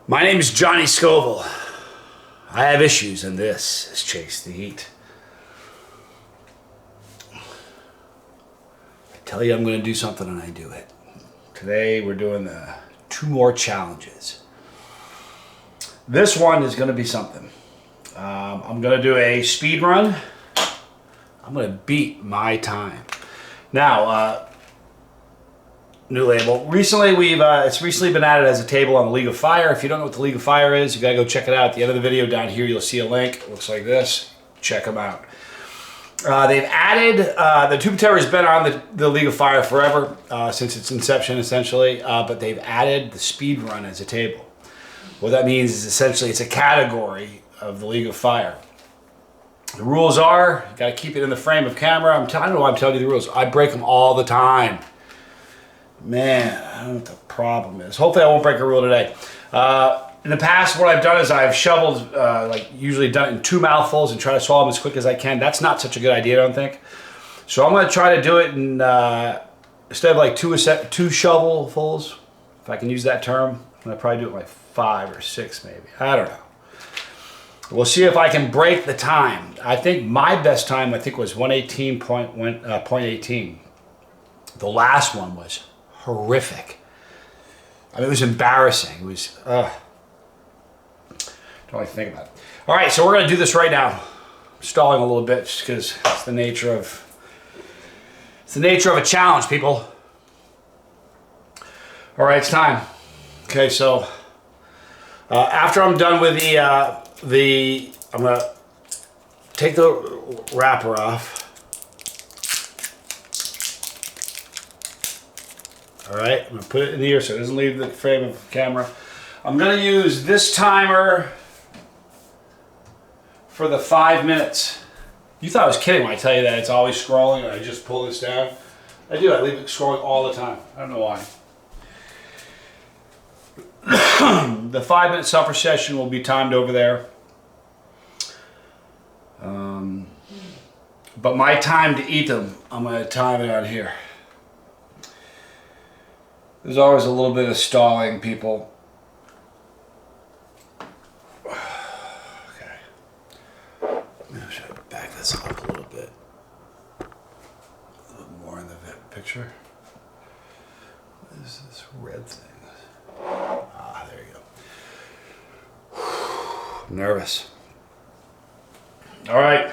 My name is Johnny Scoville. I have issues, and this is Chase the Heat. I tell you I'm going to do something, and I do it. Today we're doing 2 more challenges. This one is going to be something. I'm going to do a speed run. I'm going to beat my time. Now, new label. Recently, it's recently been added as a table on the League of Fire. If you don't know what the League of Fire is, you gotta go check it out. At the end of the video down here, you'll see a link. It looks like this. Check them out. They've added, the Tube Terror has been on the League of Fire forever, since its inception, essentially, but they've added the speed run as a table. What that means is essentially it's a category of the League of Fire. The rules are, you gotta keep it in the frame of camera. I don't know why I'm telling you the rules. I break them all the time. Man, I don't know what the problem is. Hopefully I won't break a rule today. In the past, what I've done is I've shoveled, usually done it in 2 mouthfuls and try to swallow them as quick as I can. That's not such a good idea, I don't think. So I'm going to try to do it in, instead of like 2 shovelfuls, if I can use that term. I'm going to probably do it like 5 or 6 maybe. I don't know. We'll see if I can break the time. I think my best time, was 118.18. The last one was horrific. I mean, it was embarrassing. It was, don't like to think about it. All right, so we're gonna do this right now. I'm stalling a little bit just because it's the nature of a challenge, people. All right, it's time. Okay, so after I'm done with I'm gonna take the wrapper off. All right, I'm gonna put it in the ear so it doesn't leave the frame of the camera. I'm gonna use this timer for the 5 minutes. You thought I was kidding when I tell you that it's always scrolling and I just pull this down. I do, I leave it scrolling all the time. I don't know why. The 5-minute supper session will be timed over there. But my time to eat them, I'm gonna time it on here. There's always a little bit of stalling, people. Okay. I'm try to back this up a little bit. A little more in the picture. What is this red thing? Ah, there you go. I'm nervous. All right.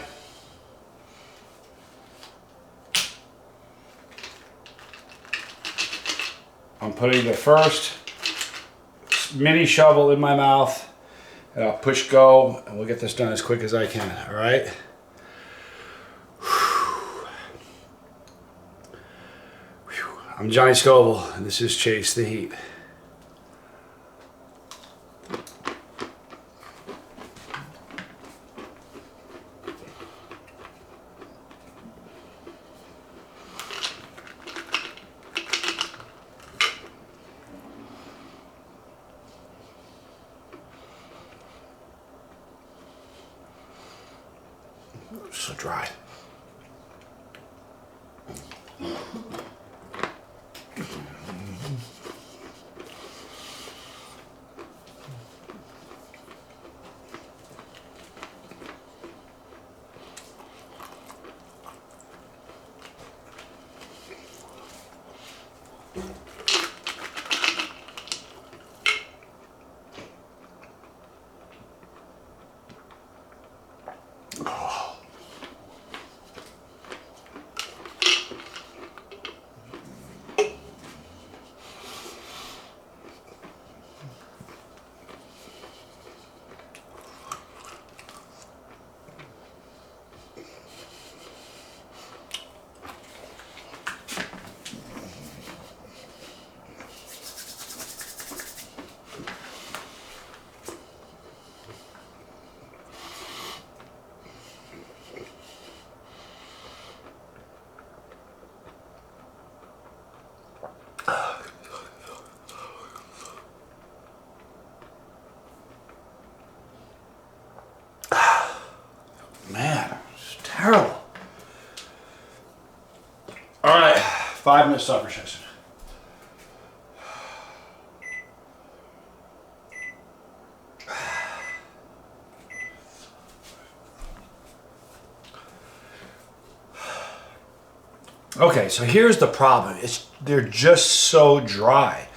I'm putting the first mini shovel in my mouth and I'll push go and we'll get this done as quick as I can, all right? I'm Johnny Scoville and this is Chase the Heat. So dry. Man, it's terrible. All right, 5-minute supper session. Okay, so here's the problem. They're just so dry.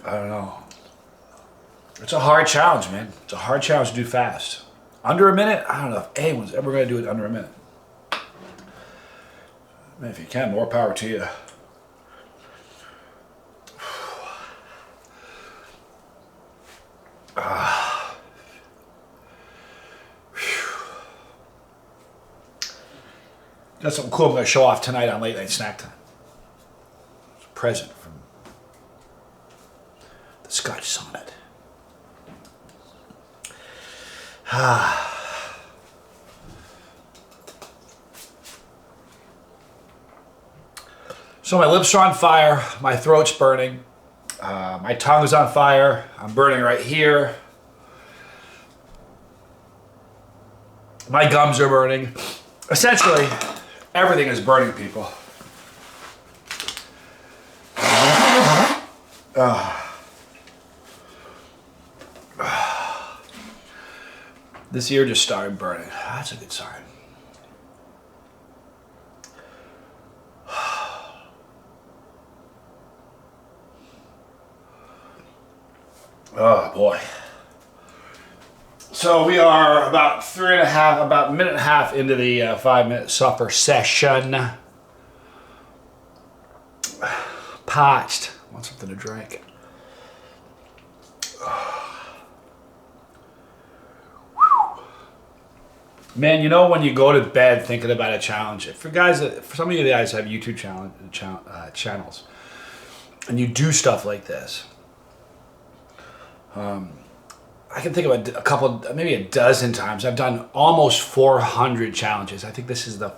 I don't know. It's a hard challenge, man. It's a hard challenge to do fast. Under a minute? I don't know if anyone's ever going to do it under a minute. Man, if you can, more power to you. That's something cool I'm going to show off tonight on Late Night Snack Time. It's a present from the Scotch Sonnet. So my lips are on fire, my throat's burning, my tongue is on fire, I'm burning right here. My gums are burning. Essentially, everything is burning, people. This ear just started burning. That's a good sign. Oh boy. So we are about about a minute and a half into the 5-minute supper session. Parched. Want something to drink. Man, you know when you go to bed thinking about a challenge, for some of you guys have YouTube channels, and you do stuff like this. I can think of a couple, maybe a dozen times. I've done almost 400 challenges. I think this is the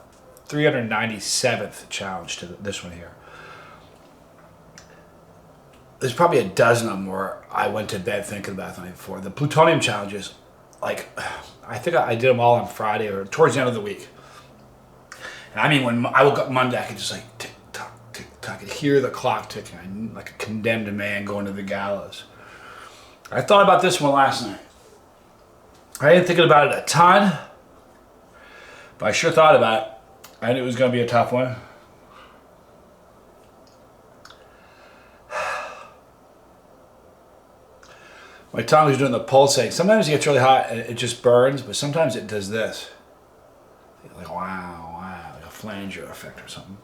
397th challenge to this one here. There's probably a dozen of them where I went to bed thinking about the night before. The plutonium challenges, like, I think I did them all on Friday or towards the end of the week. And I mean, when I woke up Monday, I could just like tick tock, tick tock. I could hear the clock ticking. I'm like a condemned man going to the gallows. I thought about this one last night. I ain't thinking about it a ton, but I sure thought about it. I knew it was going to be a tough one. My tongue is doing the pulsing. Sometimes it gets really hot and it just burns, but sometimes it does this. Like wow, like a flanger effect or something.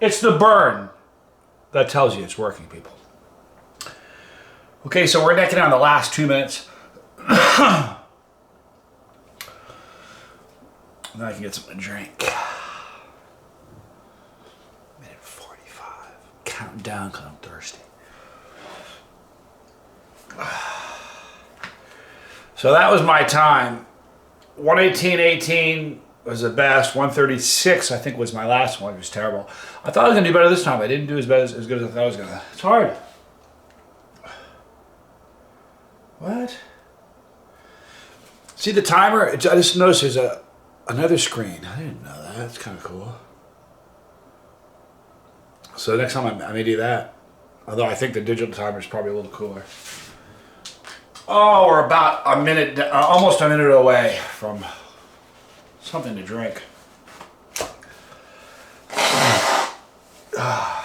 It's the burn that tells you it's working, people. Okay, so we're necking on the last 2 minutes. Now I can get something to drink. Minute 45. Counting down because I'm thirsty. So that was my time. 1:18:18 was the best. 1:36 I think was my last one. It was terrible. I thought I was gonna do better this time. I didn't do as good as I thought I was gonna. It's hard. What? See the timer? I just noticed there's another screen. I didn't know that. That's kind of cool. So next time I may do that. Although I think the digital timer is probably a little cooler. Oh, we're about a minute, almost a minute away from something to drink. Ah.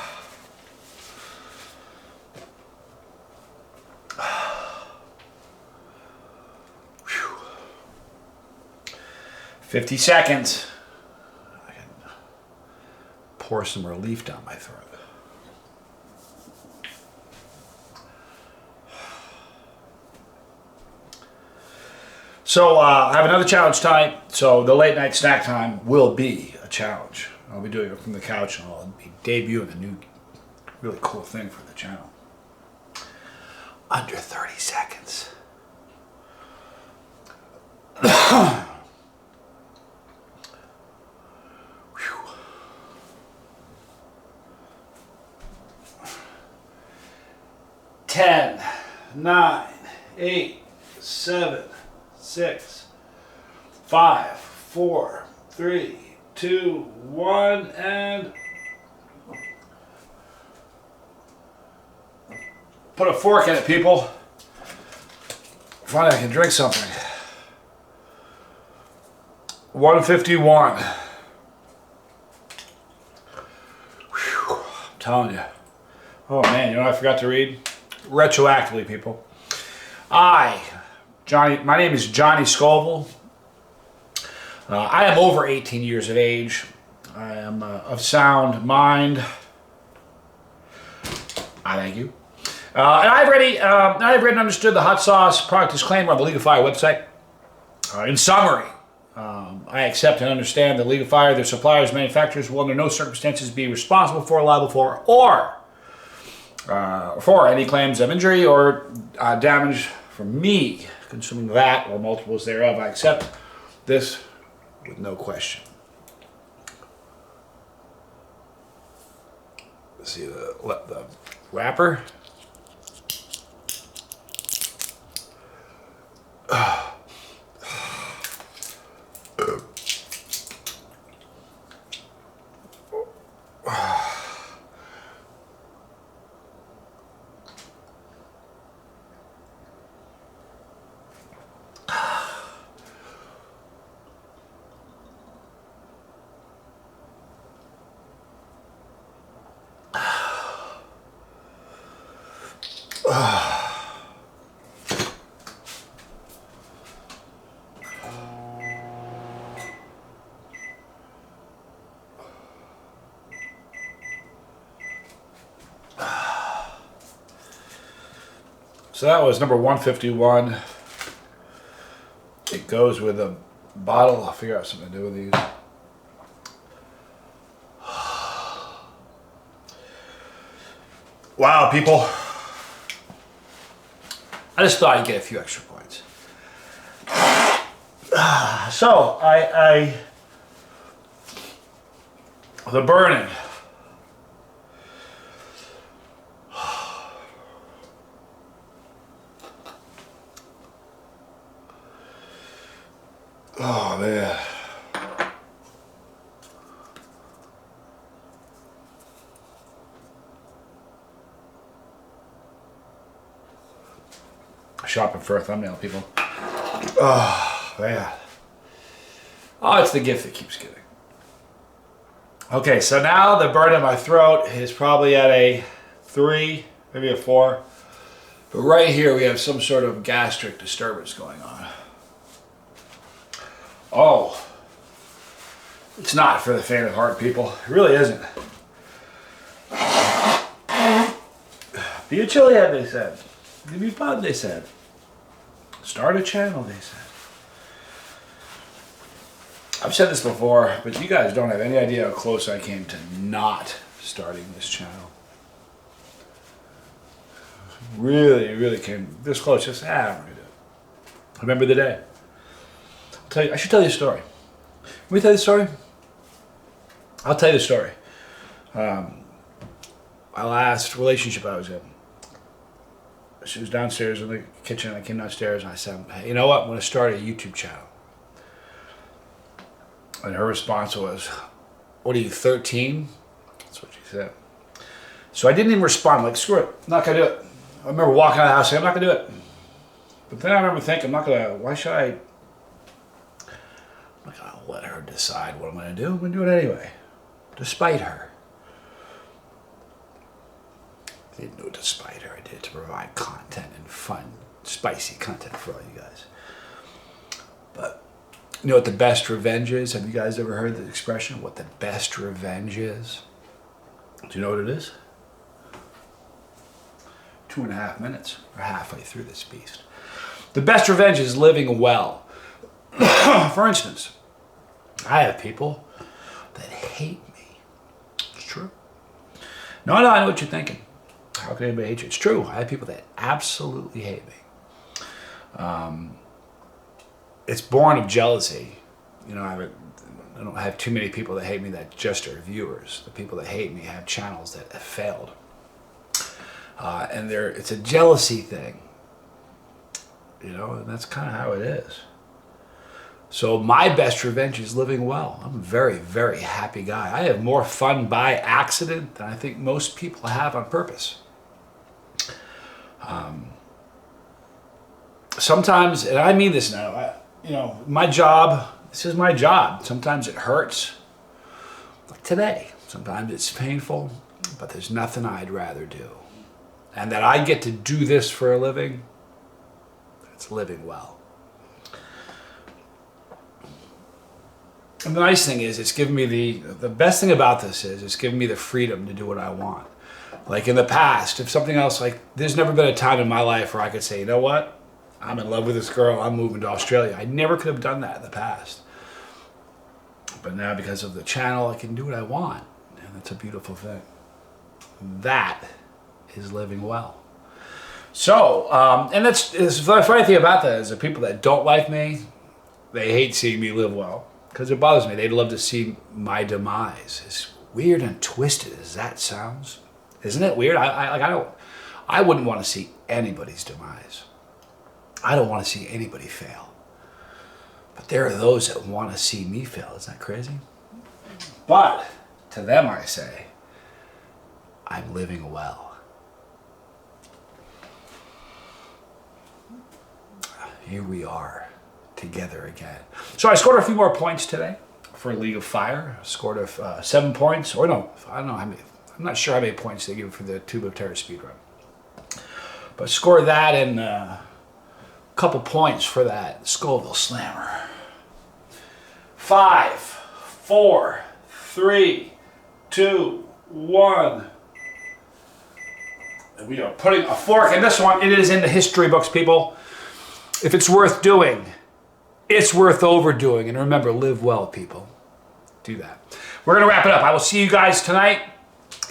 50 seconds. I can pour some relief down my throat. So I have another challenge tonight. So the late night snack time will be a challenge. I'll be doing it from the couch and I'll be debuting a new really cool thing for the channel. Under 30 seconds. 10, 9, 8, 7, 6, 5, 4, 3, 2, 1, and put a fork in it, people. Finally, I can drink something. 151. Whew, I'm telling you. Oh man, you know what I forgot to read? Retroactively, people. My name is Johnny Scoville. I am over 18 years of age. I am of sound mind. I thank you. And I've read and understood the hot sauce product disclaimer on the Legify website. In summary, I accept and understand that Legify, their suppliers, manufacturers will under no circumstances be responsible for, liable for, or for any claims of injury or damage from me consuming that or multiples thereof. I accept this with no question. Let's see the wrapper. So that was number 151. It goes with a bottle. I'll figure out something to do with these. Wow, people. I just thought I'd get a few extra points. So, the burning. Oh, man. Shopping for a thumbnail, people. Oh, man. Oh, it's the gift that keeps giving. Okay, so now the burn in my throat is probably at a 3, maybe a 4. But right here we have some sort of gastric disturbance going on. Oh, it's not for the faint of heart, people. It really isn't. Be a chili head, they said. Give me fun, they said. Start a channel, they said. I've said this before, but you guys don't have any idea how close I came to not starting this channel. Really, really came this close. Just, I'm going to do it. Remember the day. I should tell you a story. Let me tell you the story. I'll tell you the story. My last relationship I was in. She was downstairs in the kitchen. I came downstairs and I said, hey, you know what? I'm going to start a YouTube channel. And her response was, what are you, 13? That's what she said. So I didn't even respond. I'm like, screw it. I'm not going to do it. I remember walking out of the house saying, I'm not going to do it. But then I remember thinking, why should I? I'm not going to let her decide what I'm going to do. I'm going to do it anyway. Despite her. I didn't do it despite her. I did it to provide content and fun, spicy content for all you guys. But you know what the best revenge is? Have you guys ever heard the expression, what the best revenge is? Do you know what it is? 2.5 minutes. We're halfway through this beast. The best revenge is living well. For instance, I have people that hate me. It's true. No, I know what you're thinking. How can anybody hate you? It's true. I have people that absolutely hate me. It's born of jealousy. You know, I don't have too many people that hate me that just are viewers. The people that hate me have channels that have failed. And it's a jealousy thing. You know, and that's kind of how it is. So my best revenge is living well. I'm a very, very happy guy. I have more fun by accident than I think most people have on purpose. sometimes, and I mean this now, my job, this is my job. Sometimes it hurts. Like today, sometimes it's painful, but there's nothing I'd rather do. And that I get to do this for a living, that's living well. And the nice thing is, it's given me the best thing about this is it's given me the freedom to do what I want. Like in the past, if something else, like there's never been a time in my life where I could say, you know what? I'm in love with this girl, I'm moving to Australia. I never could have done that in the past. But now because of the channel, I can do what I want. And that's a beautiful thing. That is living well. So, and that's the funny thing about that is the people that don't like me, they hate seeing me live well. Because it bothers me. They'd love to see my demise. As weird and twisted as that sounds, isn't it weird? I wouldn't want to see anybody's demise. I don't want to see anybody fail. But there are those that want to see me fail. Isn't that crazy? But to them I say, I'm living well. Here we are together again. So I scored a few more points today for League of Fire. I scored 7 points, or no, I don't know how many. I'm not sure how many points they give for the Tube of Terror speedrun. But scored that and a couple points for that Scoville Slammer. 5, 4, 3, 2, 1. And we are putting a fork in this one. It is in the history books, people. If it's worth doing, it's worth overdoing. And remember, live well, people. Do that. We're going to wrap it up. I will see you guys tonight.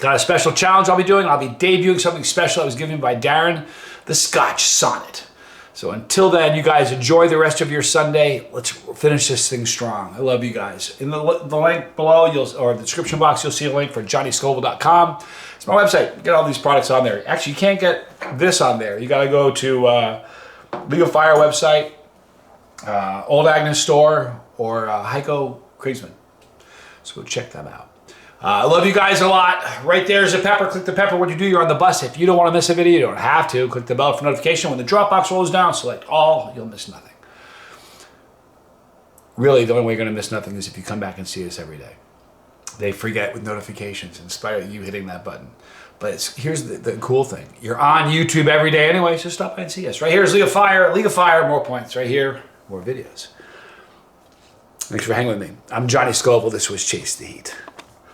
Got a special challenge I'll be doing. I'll be debuting something special that was given by Darren, the Scotch Sonnet. So until then, you guys enjoy the rest of your Sunday. Let's finish this thing strong. I love you guys. In the link below, or the description box, you'll see a link for johnnyscoville.com. It's my website. Get all these products on there. Actually, you can't get this on there. You got to go to League of Fire website, Old Agness Store, or Heiko Kriegsman. So go check them out. I love you guys a lot. Right there's a pepper. Click the pepper when you do. You're on the bus. If you don't want to miss a video, you don't have to. Click the bell for notification. When the drop box rolls down, select all. You'll miss nothing. Really, the only way you're going to miss nothing is if you come back and see us every day. They forget with notifications in spite of you hitting that button. But here's the cool thing. You're on YouTube every day anyway, so stop by and see us. Right here is League of Fire. League of Fire, more points. Right here, more videos. Thanks for hanging with me. I'm Johnny Scoville. This was Chase the Heat.